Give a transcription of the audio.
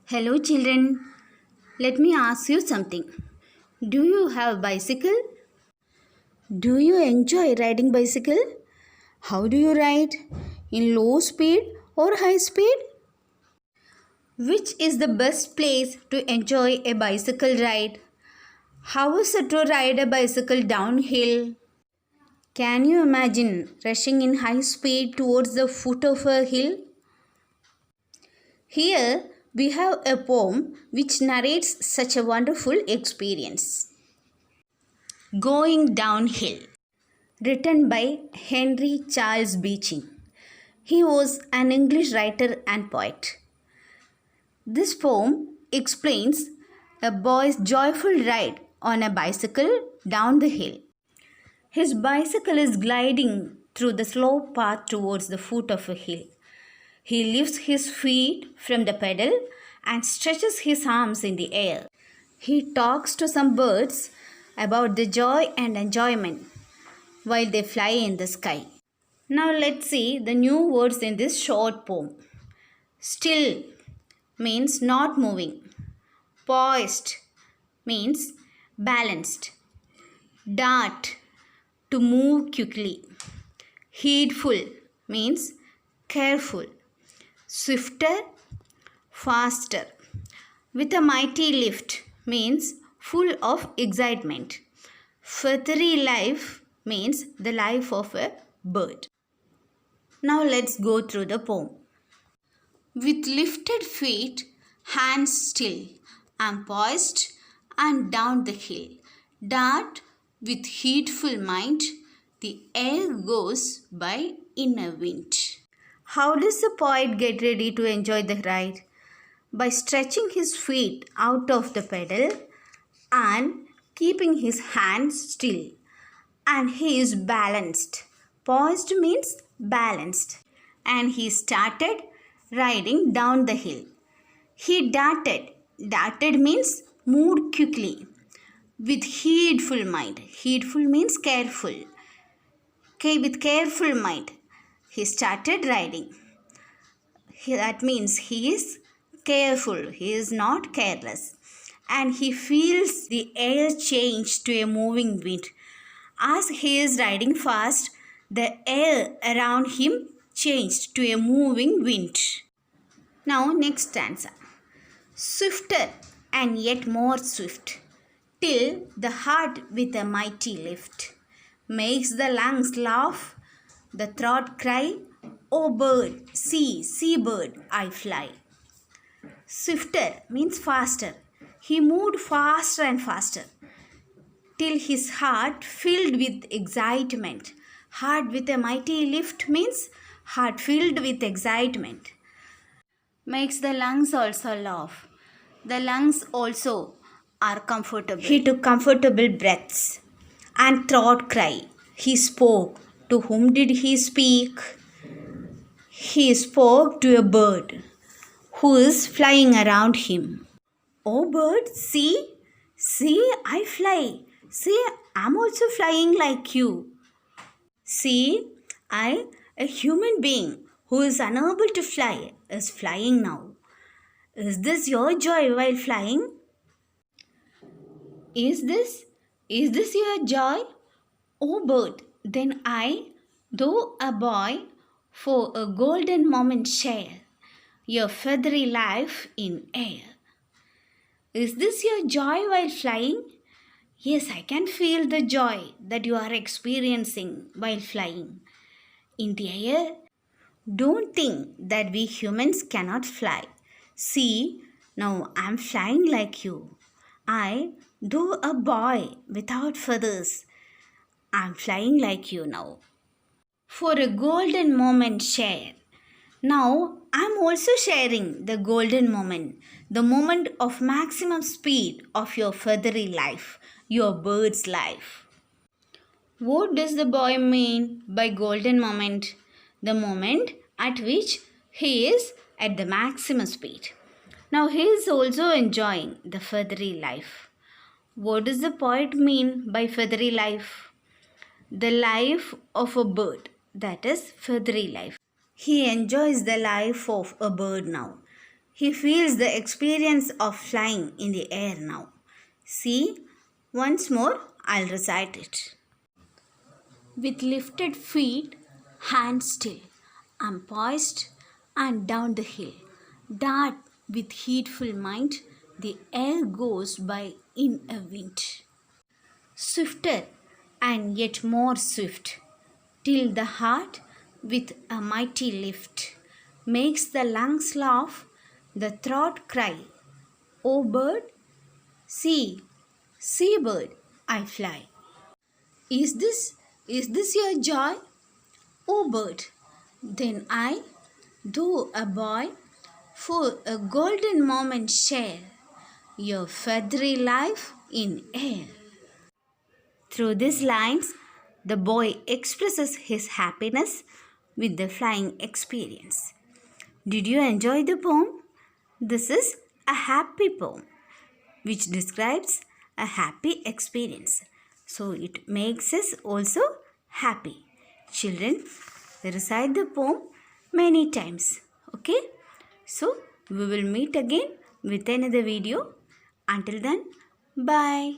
Hello children, let me ask you something. Do you have bicycle? Do you enjoy riding bicycle? How do you ride? In low speed or high speed? Which is the best place to enjoy a bicycle ride? How is it to ride a bicycle downhill? Can you imagine rushing in high speed towards the foot of a hill? Here we have a poem which narrates such a wonderful experience. Going Downhill, written by Henry Charles Beeching. He was an English writer and poet. This poem explains a boy's joyful ride on a bicycle down the hill. His bicycle is gliding through the slow path towards the foot of a hill. He lifts his feet from the pedal and stretches his arms in the air. He talks to some birds about the joy and enjoyment while they fly in the sky. Now let's see the new words in this short poem. Still means not moving. Poised means balanced. Dart, to move quickly. Heedful means careful. Swifter, faster. With a mighty lift means full of excitement. Feathery life means the life of a bird. Now let's go through the poem. With lifted feet, hands still, I'm poised and down the hill. Dart with heedful mind, the air goes by in a wind. How does the poet get ready to enjoy the ride? By stretching his feet out of the pedal and keeping his hands still. And he is balanced. Poised means balanced. And he started riding down the hill. He darted. Darted means moved quickly. With heedful mind. Heedful means careful. Okay, with careful mind. He started riding. That means he is careful. He is not careless. And he feels the air change to a moving wind. As he is riding fast, the air around him changed to a moving wind. Now next stanza. Swifter and yet more swift, till the heart with a mighty lift makes the lungs laugh, the throat cry, O bird, seabird, I fly. Swifter means faster. He moved faster and faster till his heart filled with excitement. Heart with a mighty lift means heart filled with excitement. Makes the lungs also laugh. The lungs also are comfortable. He took comfortable breaths and throat cry. He spoke. To whom did he speak? He spoke to a bird who is flying around him. Oh bird, see, I fly. See, I'm also flying like you. See, I, a human being who is unable to fly, is flying now. Is this your joy while flying? Is this your joy? Oh bird, then I, though a boy, for a golden moment share your feathery life in air. Is this your joy while flying? Yes, I can feel the joy that you are experiencing while flying in the air. Don't think that we humans cannot fly. See, now I'm flying like you. I, though a boy without feathers, I'm flying like you now. For a golden moment share. Now I'm also sharing the golden moment, the moment of maximum speed of your feathery life, your bird's life. What does the boy mean by golden moment? The moment at which he is at the maximum speed. Now he is also enjoying the feathery life. What does the poet mean by feathery life? The life of a bird, that is feathery life. He enjoys the life of a bird now. He feels the experience of flying in the air now. See, once more I'll recite it. With lifted feet, hands still, I'm poised and down the hill. Dart with heedful mind, the air goes by in a wind. Swifter and yet more swift, till the heart with a mighty lift makes the lungs laugh, the throat cry, O bird, see, seabird, I fly. Is this your joy, O bird? Then I, though a boy, for a golden moment share your feathery life in air. Through these lines, the boy expresses his happiness with the flying experience. Did you enjoy the poem? This is a happy poem which describes a happy experience. So it makes us also happy. Children, recite the poem many times. Okay? So we will meet again with another video. Until then, bye.